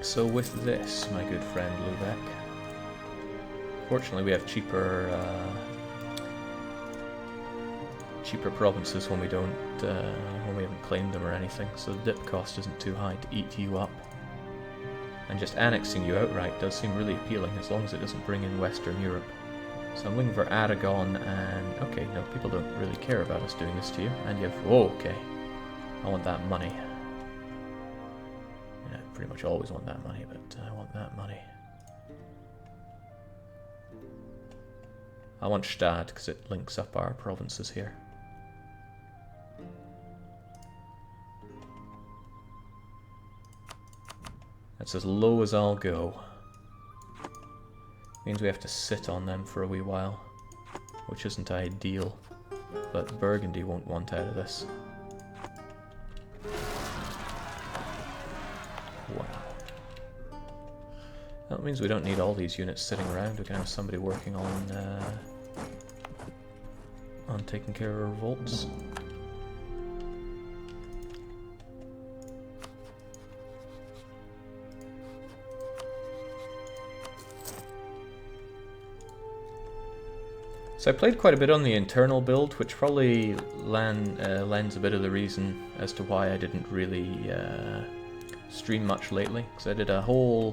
So with this, my good friend Lubeck, fortunately we have cheaper provinces when we don't when we haven't claimed them or anything, so the dip cost isn't too high to eat you up. And just annexing you outright does seem really appealing, as long as it doesn't bring in Western Europe. So I'm looking for Aragon, and okay, no, people don't really care about us doing this to you. And you have, oh, okay, I want that money. Yeah, I pretty much always want that money, but I want that money. I want Stad, because it links up our provinces here. That's as low as I'll go. Means we have to sit on them for a wee while, which isn't ideal, but Burgundy won't want out of this. Wow. That means we don't need all these units sitting around. We can have somebody working on taking care of revolts. So I played quite a bit on the internal build, which probably lends a bit of the reason as to why I didn't really stream much lately. Because I did a whole...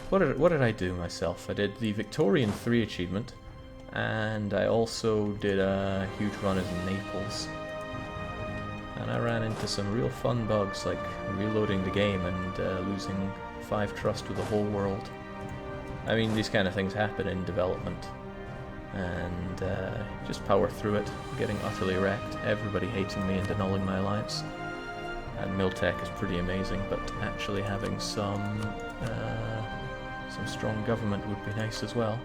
What did I do myself? I did the Victorian 3 achievement, and I also did a huge run as Naples. And I ran into some real fun bugs, like reloading the game and losing 5 trust with the whole world. I mean, these kind of things happen in development. And just power through it, getting utterly wrecked, everybody hating me and annulling my alliance. And Miltech is pretty amazing, but actually having some strong government would be nice as well.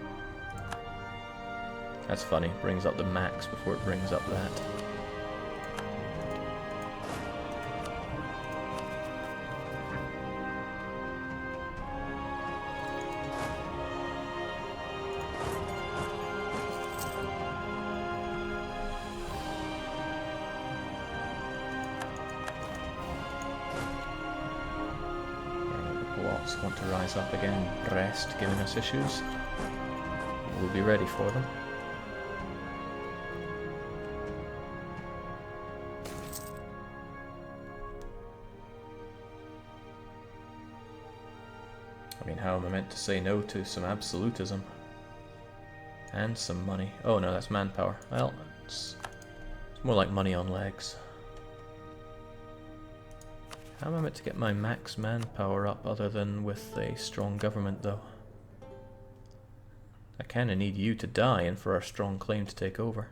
That's funny, brings up the max before it brings up that. Want to rise up again, Brest giving us issues. We'll be ready for them. I mean, how am I meant to say no to some absolutism? And some money. Oh no, that's manpower. Well, it's more like money on legs. How am I meant to get my max manpower up other than with a strong government, though? I kinda need you to die and for our strong claim to take over.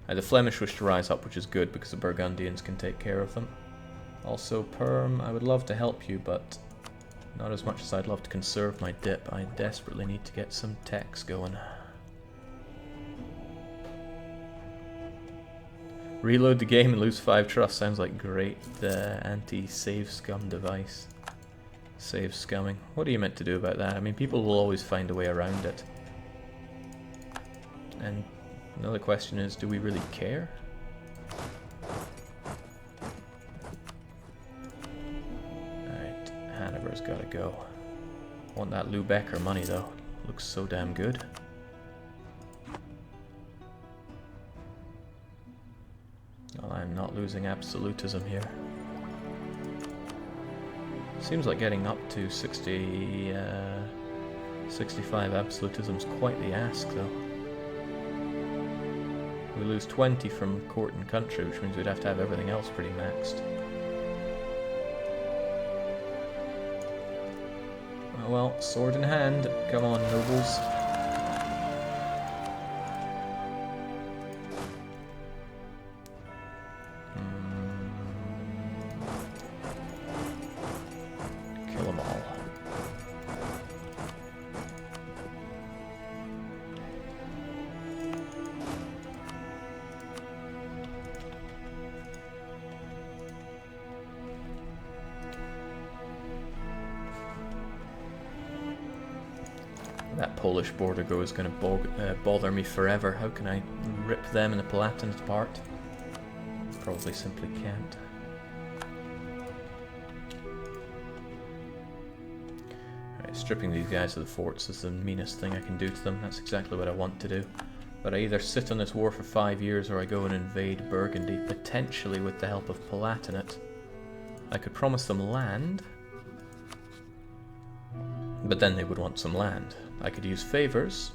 The Flemish wish to rise up, which is good because the Burgundians can take care of them. Also, Perm, I would love to help you, but not as much as I'd love to conserve my dip. I desperately need to get some techs going. Reload the game and lose 5 trust sounds like great anti-save scum device. Save scumming. What are you meant to do about that? I mean, people will always find a way around it. And another question is, do we really care? Hanover's gotta go. Want that Lubecker money though. Looks so damn good. Well, I'm not losing absolutism here. Seems like getting up to 65 absolutism's quite the ask though. We lose 20 from court and country, which means we'd have to have everything else pretty maxed. Well, sword in hand. Come on, nobles. Kill them all. That Polish border go is going to bother me forever. How can I rip them and the Palatins apart? Probably simply can't. Alright, stripping these guys of the forts is the meanest thing I can do to them. That's exactly what I want to do. But I either sit on this war for 5 years or I go and invade Burgundy, potentially with the help of Palatinate. I could promise them land, but then they would want some land. I could use favours.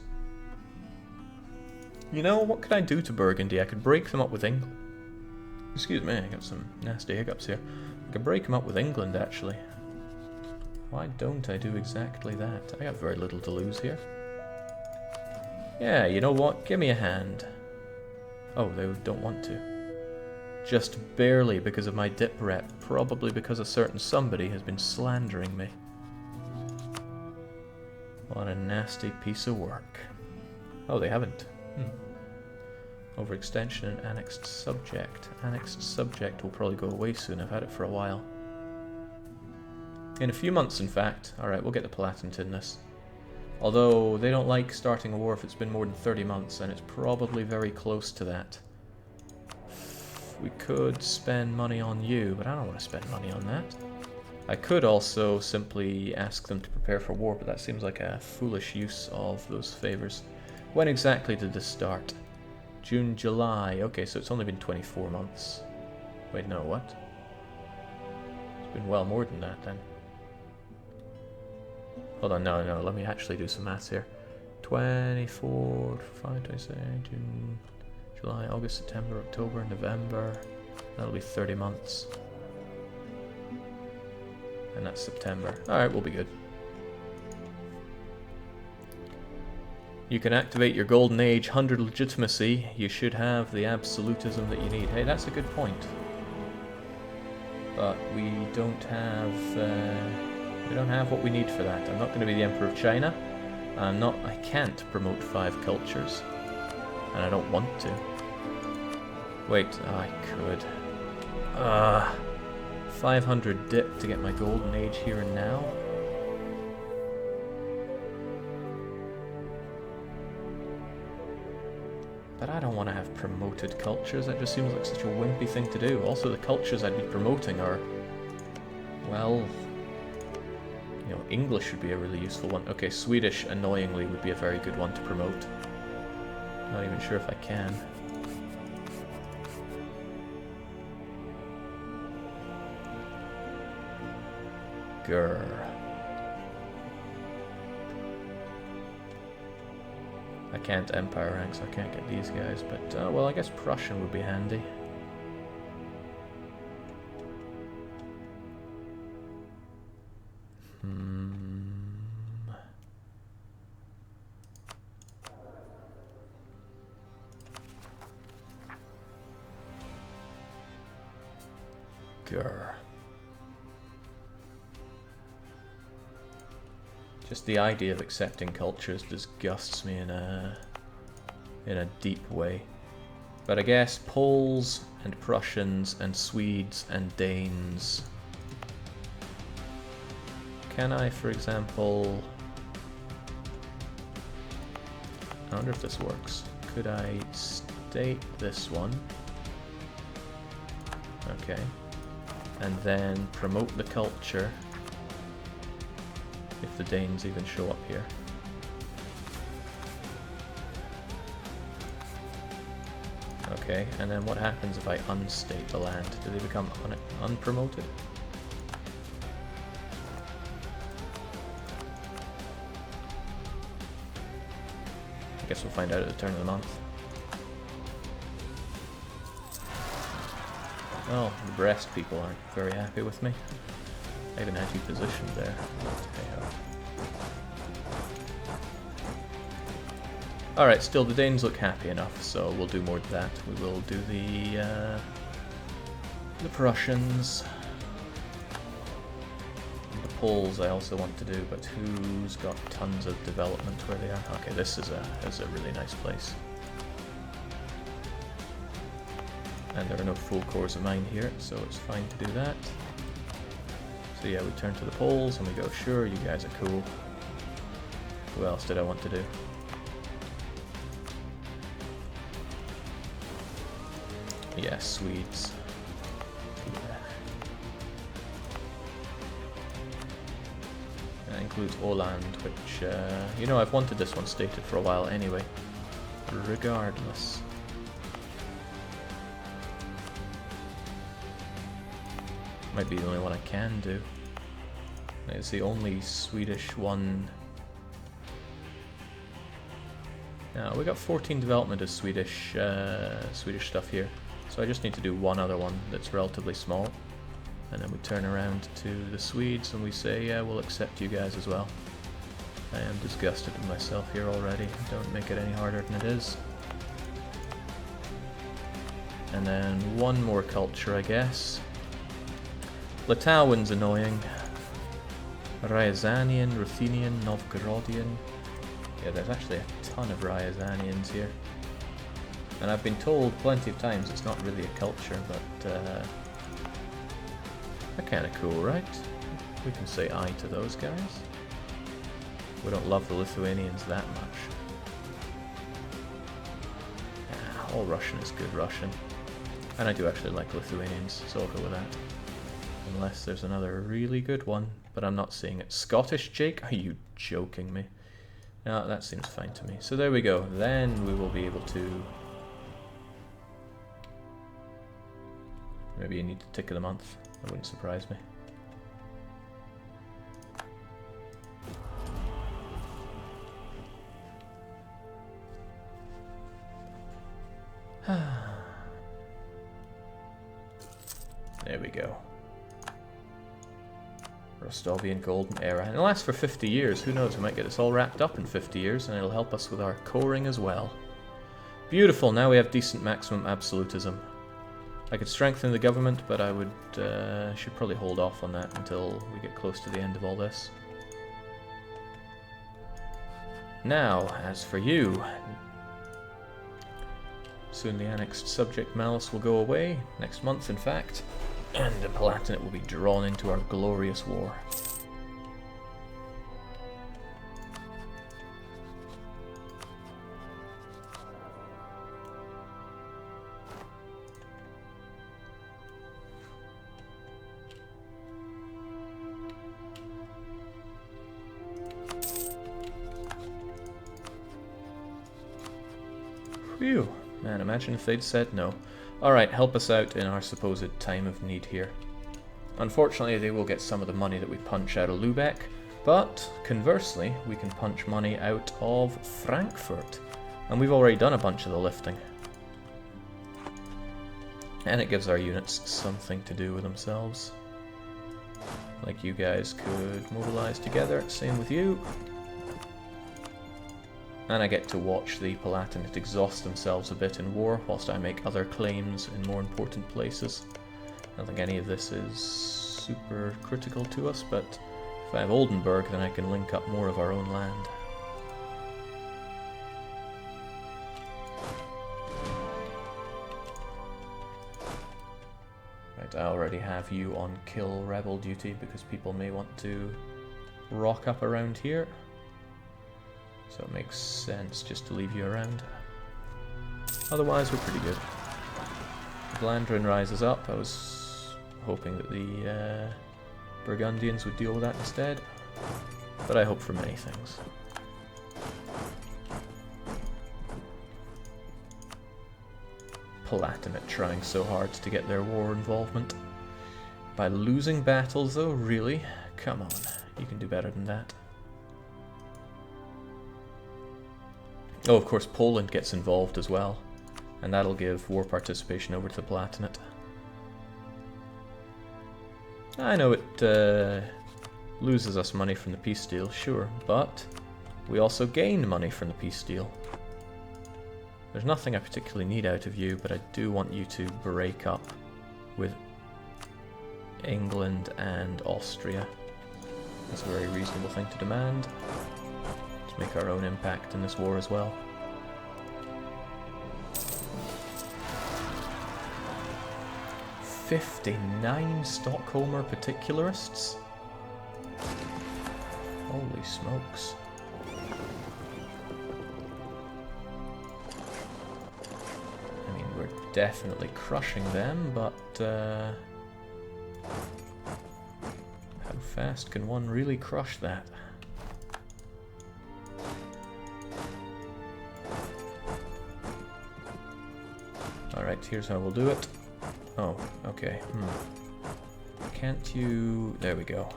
You know, what could I do to Burgundy? I could break them up with England. Excuse me, I got some nasty hiccups here. I could break them up with England, actually. Why don't I do exactly that? I got very little to lose here. Yeah, you know what? Give me a hand. Oh, they don't want to. Just barely because of my dip rep. Probably because a certain somebody has been slandering me. What a nasty piece of work. Oh, they haven't. Overextension and annexed subject. Annexed subject will probably go away soon. I've had it for a while. In a few months, in fact. Alright, we'll get the Palatine in this. Although, they don't like starting a war if it's been more than 30 months, and it's probably very close to that. We could spend money on you, but I don't want to spend money on that. I could also simply ask them to prepare for war, but that seems like a foolish use of those favours. When exactly did this start? June, July. Okay, so it's only been 24 months. Wait, no, what? It's been well more than that, then. Hold on, no, let me actually do some maths here. 24, 5, 26, June, July, August, September, October, November. That'll be 30 months. And that's September. Alright, we'll be good. You can activate your Golden Age 100 legitimacy. You should have the absolutism that you need. Hey, that's a good point. But we don't have what we need for that. I'm not going to be the Emperor of China. I can't promote 5 cultures. And I don't want to. Wait, I could. 500 dip to get my Golden Age here and now. But I don't want to have promoted cultures. That just seems like such a wimpy thing to do. Also, the cultures I'd be promoting are, well, you know, English would be a really useful one. Okay, Swedish, annoyingly, would be a very good one to promote. Not even sure if I can. Grr. I can't Empire rank, so I can't get these guys, but, well, I guess Prussian would be handy. Grr. Just the idea of accepting cultures disgusts me in a deep way. But I guess Poles and Prussians and Swedes and Danes. Can I, for example... I wonder if this works. Could I state this one? Okay. And then promote the culture. If the Danes even show up here. Okay, and then what happens if I unstate the land? Do they become unpromoted? I guess we'll find out at the turn of the month. Well, the Brest people aren't very happy with me. I even had you positioned there. Alright, still the Danes look happy enough, so we'll do more of that. We will do the Prussians. The Poles I also want to do, but who's got tons of development where they are? Okay, this is a really nice place. And there are no full cores of mine here, so it's fine to do that. So yeah, we turn to the Poles and we go, sure, you guys are cool. Who else did I want to do? Yeah, Swedes. That includes Åland, which, you know, I've wanted this one stated for a while anyway. Regardless. Might be the only one I can do. It's the only Swedish one. Now, we got 14 development of Swedish stuff here. So I just need to do one other one that's relatively small. And then we turn around to the Swedes and we say, yeah, we'll accept you guys as well. I am disgusted with myself here already. Don't make it any harder than it is. And then one more culture, I guess. Litauen's annoying. Ryazanian, Ruthenian, Novgorodian. Yeah, there's actually a ton of Ryazanians here. And I've been told plenty of times it's not really a culture, but they're kind of cool, right? We can say aye to those guys. We don't love the Lithuanians that much. Yeah, all Russian is good Russian. And I do actually like Lithuanians, so I'll go with that. Unless there's another really good one, but I'm not seeing it. Scottish, Jake? Are you joking me? No, that seems fine to me. So there we go. Then we will be able to... Maybe you need to tick of the month. That wouldn't surprise me. There we go. Rostovian Golden Era. And it'll last for 50 years. Who knows, we might get this all wrapped up in 50 years and it'll help us with our coring as well. Beautiful, now we have decent maximum absolutism. I could strengthen the government, but I would should probably hold off on that until we get close to the end of all this. Now, as for you, soon the annexed subject malice will go away, next month in fact, and the Palatinate will be drawn into our glorious war. Phew. Man, imagine if they'd said no. Alright, help us out in our supposed time of need here. Unfortunately, they will get some of the money that we punch out of Lübeck, but conversely, we can punch money out of Frankfurt. And we've already done a bunch of the lifting. And it gives our units something to do with themselves. Like you guys could mobilize together, same with you. And I get to watch the Palatinate exhaust themselves a bit in war, whilst I make other claims in more important places. I don't think any of this is super critical to us, but if I have Oldenburg, then I can link up more of our own land. Right, I already have you on kill rebel duty, because people may want to rock up around here. So it makes sense just to leave you around. Otherwise, we're pretty good. Glandrin rises up. I was hoping that the Burgundians would deal with that instead. But I hope for many things. Palatinate trying so hard to get their war involvement. By losing battles, though, really? Come on, you can do better than that. Oh, of course, Poland gets involved as well, and that'll give war participation over to the Palatinate. I know it loses us money from the peace deal, sure, but we also gain money from the peace deal. There's nothing I particularly need out of you, but I do want you to break up with England and Austria. That's a very reasonable thing to demand. To make our own impact in this war as well. "59 Stockholmer particularists? Holy smokes. definitely crushing them, but how fast can one really crush that? Alright, here's how we'll do it. Oh, okay. Can't you... There we go.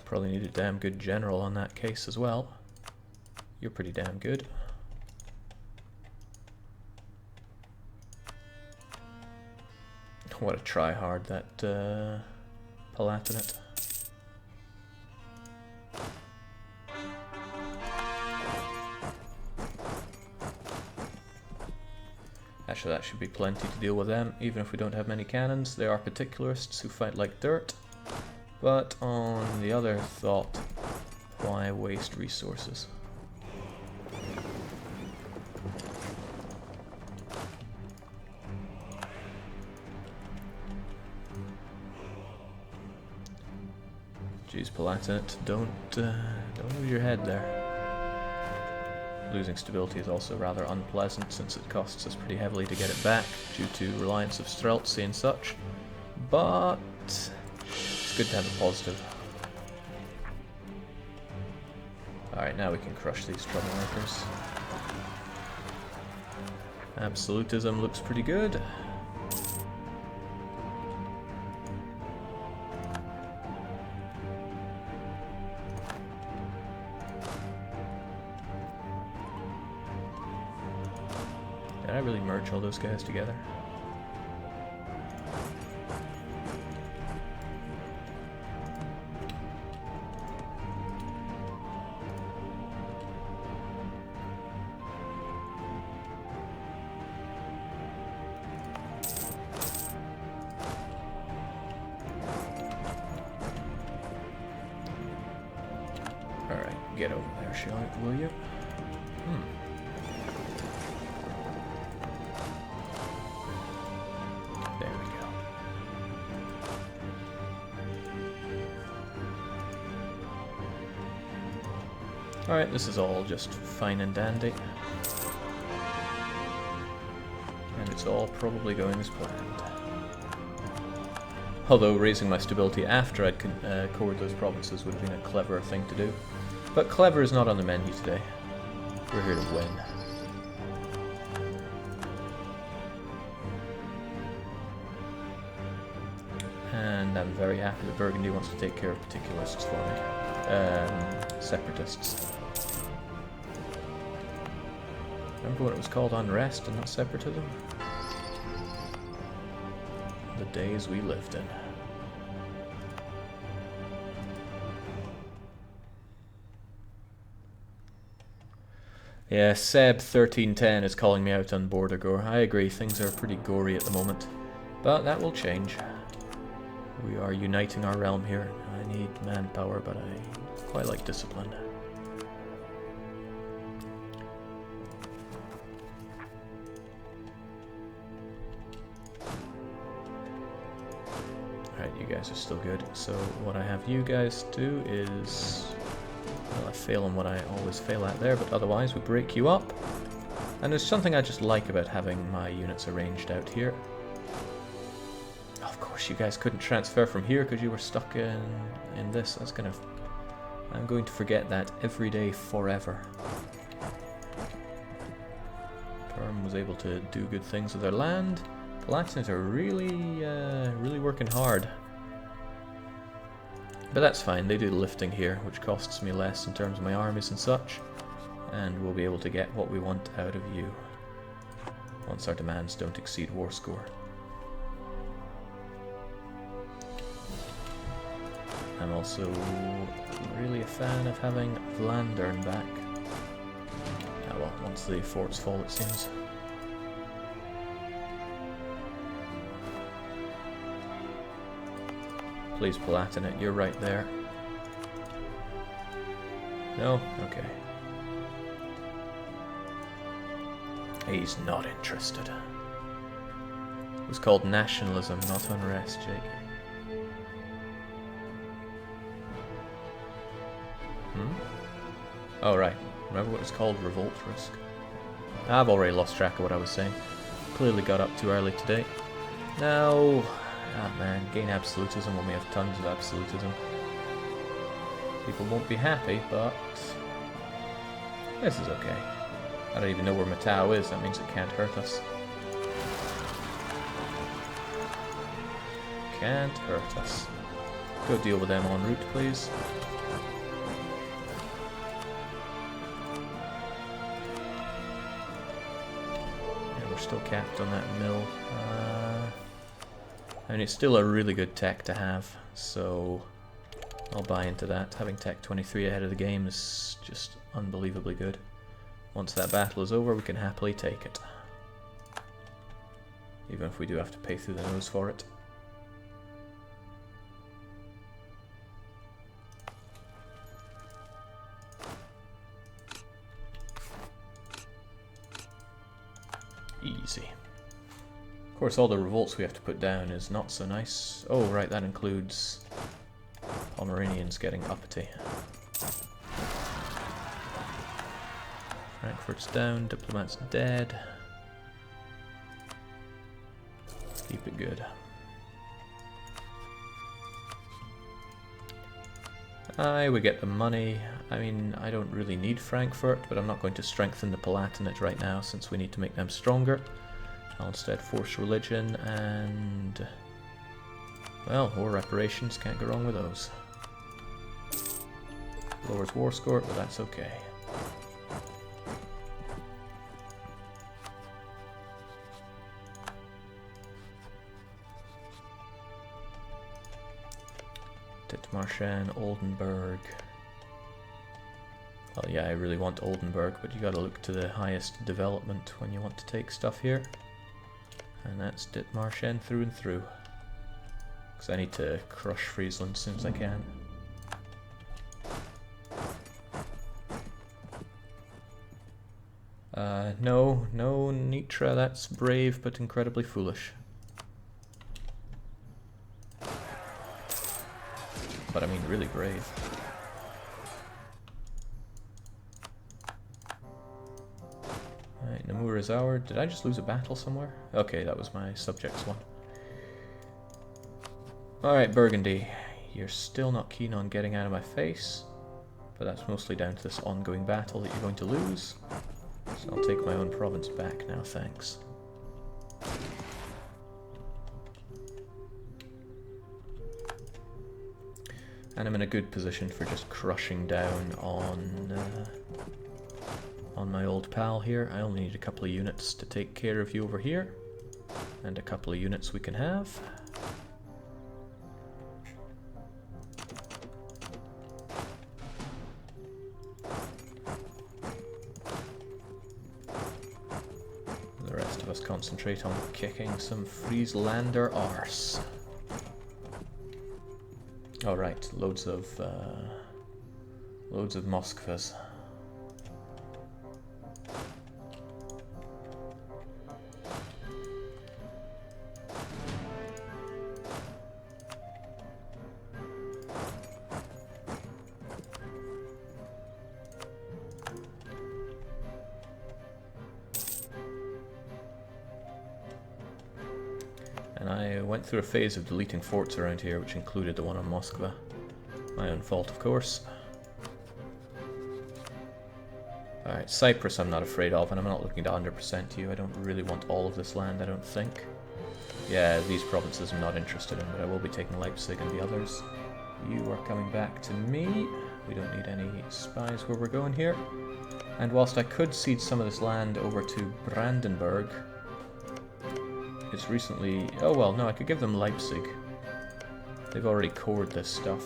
Probably need a damn good general on that case as well. You're pretty damn good. What a try-hard, that Palatinate. Actually, that should be plenty to deal with them, even if we don't have many cannons. They are particularists who fight like dirt. But on the other thought, why waste resources? Jeez, Palatinate, don't lose your head there. Losing stability is also rather unpleasant, since it costs us pretty heavily to get it back, due to reliance of Streltsy and such. But it's good to have a positive. Alright, now we can crush these troublemakers. Absolutism looks pretty good. Did I really merge all those guys together? Alright, get over there, shall I, will you? There we go. Alright, this is all just fine and dandy. And it's all probably going as planned. Although raising my stability after I'd cored those provinces would have been a cleverer thing to do. But clever is not on the menu today. We're here to win. And I'm very happy that Burgundy wants to take care of particularists for me. Separatists. Remember when it was called unrest and not separatism? The days we lived in. Yeah, Seb1310 is calling me out on border gore. I agree, things are pretty gory at the moment. But that will change. We are uniting our realm here. I need manpower, but I quite like discipline. Alright, you guys are still good. So what I have you guys do is... Well, I fail on what I always fail at there, but otherwise we break you up. And there's something I just like about having my units arranged out here. Of course, you guys couldn't transfer from here because you were stuck in this. I'm going to forget that every day forever. Perm was able to do good things with their land. Palatinate are really working hard. But that's fine, they do the lifting here, which costs me less in terms of my armies and such, and we'll be able to get what we want out of you, once our demands don't exceed war score. I'm also really a fan of having Vlandern back. Ah well, once the forts fall it seems. Please, Palatinate, you're right there. No? Okay. He's not interested. was called nationalism, not unrest, Jake. Oh, right. Remember what it's called? Revolt risk. I've already lost track of what I was saying. Clearly got up too early today. Now... ah man, gain absolutism when we have tons of absolutism. People won't be happy, but... this is okay. I don't even know where Matau is, that means it can't hurt us. Can't hurt us. Go deal with them en route, please. Yeah, we're still capped on that mill. I mean, it's still a really good tech to have, so I'll buy into that. Having tech 23 ahead of the game is just unbelievably good. Once that battle is over, we can happily take it. Even if we do have to pay through the nose for it. Easy. Of course, all the revolts we have to put down is not so nice. Oh, right, that includes Pomeranians getting uppity. Frankfurt's down, Diplomat's dead. Let's keep it good. Aye, we get the money. I mean, I don't really need Frankfurt, but I'm not going to strengthen the Palatinate right now since we need to make them stronger. I'll instead force religion and... well, war reparations, can't go wrong with those. Lowers war score, but that's okay. Dithmarschen, Oldenburg. Well, yeah, I really want Oldenburg, but you gotta look to the highest development when you want to take stuff here. And that's Dithmarschen through and through. Because I need to crush Friesland as soon as I can. No, Nitra, that's brave but incredibly foolish. But I mean, really brave. Alright, Namur is our... did I just lose a battle somewhere? Okay, that was my subjects one. Alright, Burgundy. You're still not keen on getting out of my face, but that's mostly down to this ongoing battle that you're going to lose. So I'll take my own province back now, thanks. And I'm in a good position for just crushing down on my old pal here. I only need a couple of units to take care of you over here. And a couple of units we can have. The rest of us concentrate on kicking some Frieslander arse. Oh right, loads of Moskvas. And I went through a phase of deleting forts around here, which included the one on Moskva. My own fault, of course. Alright, Cyprus I'm not afraid of, and I'm not looking to 100% you. I don't really want all of this land, I don't think. Yeah, these provinces I'm not interested in, but I will be taking Leipzig and the others. You are coming back to me. We don't need any spies where we're going here. And whilst I could cede some of this land over to Brandenburg, it's recently... oh well, no, I could give them Leipzig. They've already cored this stuff.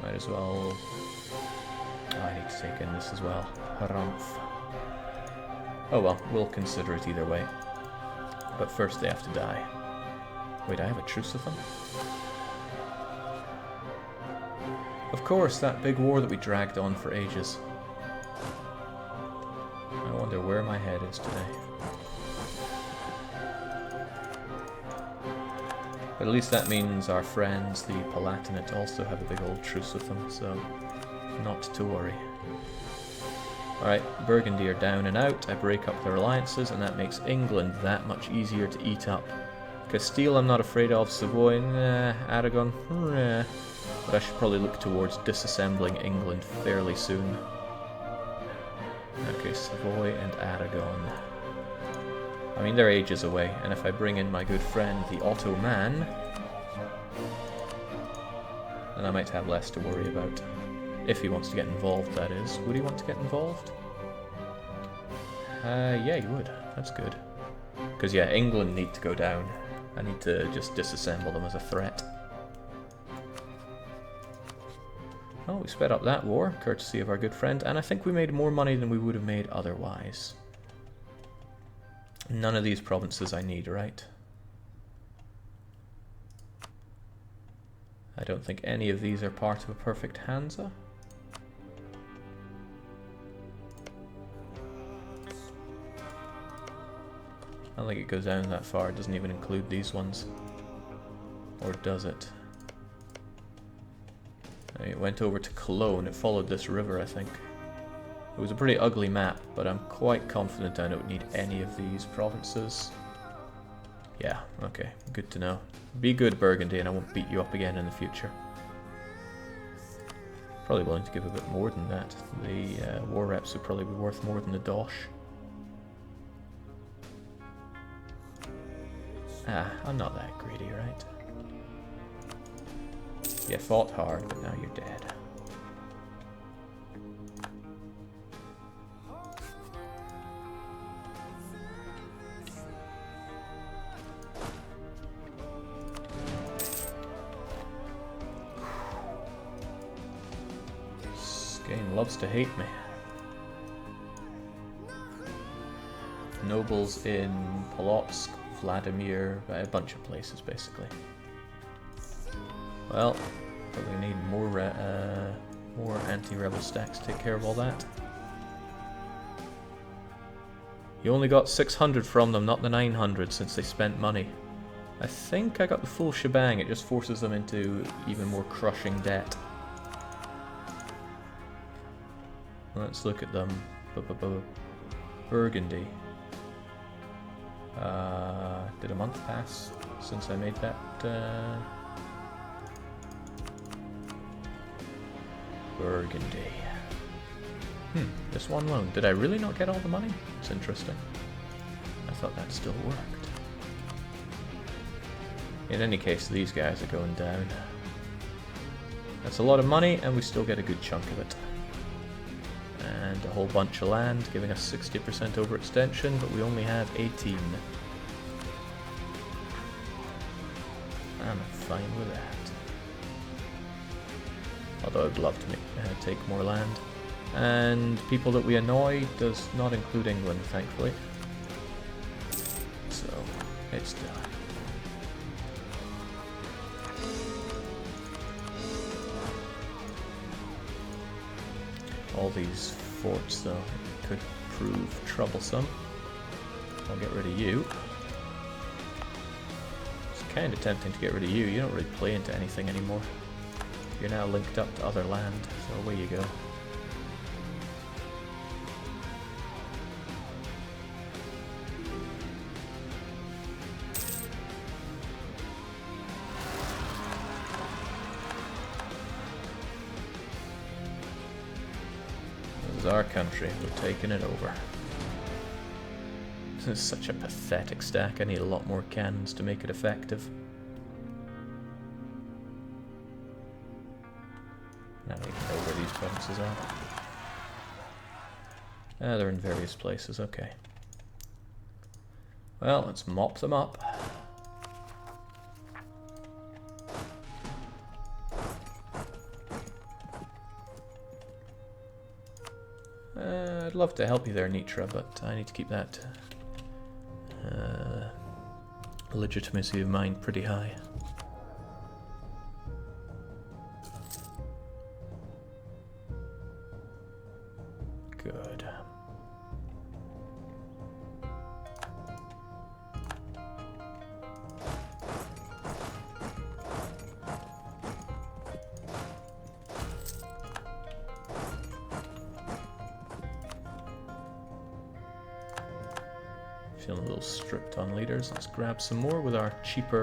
Might as well... oh, I need to take in this as well. Harumph. Oh well, we'll consider it either way. But first they have to die. Wait, I have a truce with them? Of course, that big war that we dragged on for ages. I wonder where my head is today. But at least that means our friends, the Palatinate, also have a big old truce with them, so not to worry. Alright, Burgundy are down and out. I break up their alliances, and that makes England that much easier to eat up. Castile I'm not afraid of, Savoy, nah, Aragon, nah. But I should probably look towards disassembling England fairly soon. Okay, Savoy and Aragon. I mean, they're ages away, and if I bring in my good friend, the Ottoman, then I might have less to worry about. If he wants to get involved, that is. Would he want to get involved? Yeah, he would. That's good. Because, yeah, England need to go down. I need to just disassemble them as a threat. Oh, we sped up that war, courtesy of our good friend, and I think we made more money than we would have made otherwise. None of these provinces I need, right? I don't think any of these are part of a perfect Hansa. I don't think it goes down that far. It doesn't even include these ones. Or does it? It went over to Cologne. It followed this river, I think. It was a pretty ugly map, but I'm quite confident I don't need any of these provinces. Yeah, okay. Good to know. Be good, Burgundy, and I won't beat you up again in the future. Probably willing to give a bit more than that. The war reps would probably be worth more than the Dosh. Ah, I'm not that greedy, right? You fought hard, but now you're dead. Skane loves to hate me. Nobles in Polotsk, Vladimir, a bunch of places basically. Well, probably need more anti-rebel stacks to take care of all that. You only got 600 from them, not the 900, since they spent money. I think I got the full shebang. It just forces them into even more crushing debt. Let's look at them. Burgundy. Did a month pass since I made that? Burgundy. This one loan. Did I really not get all the money? It's interesting. I thought that still worked. In any case, these guys are going down. That's a lot of money, and we still get a good chunk of it. And a whole bunch of land, giving us 60% overextension, but we only have 18. I'm fine with that. Although I'd love to take more land. And people that we annoy does not include England, thankfully. So, it's done. All these forts, though, could prove troublesome. I'll get rid of you. It's kind of tempting to get rid of you. You don't really play into anything anymore. You're now linked up to other land, so away you go. This is our country. We're taking it over. This is such a pathetic stack. I need a lot more cannons to make it effective. I don't even know where these provinces are. Ah, they're in various places, okay. Well, let's mop them up. I'd love to help you there, Nitra, but I need to keep that legitimacy of mine pretty high. Good. Feeling a little stripped on leaders. Let's grab some more with our cheaper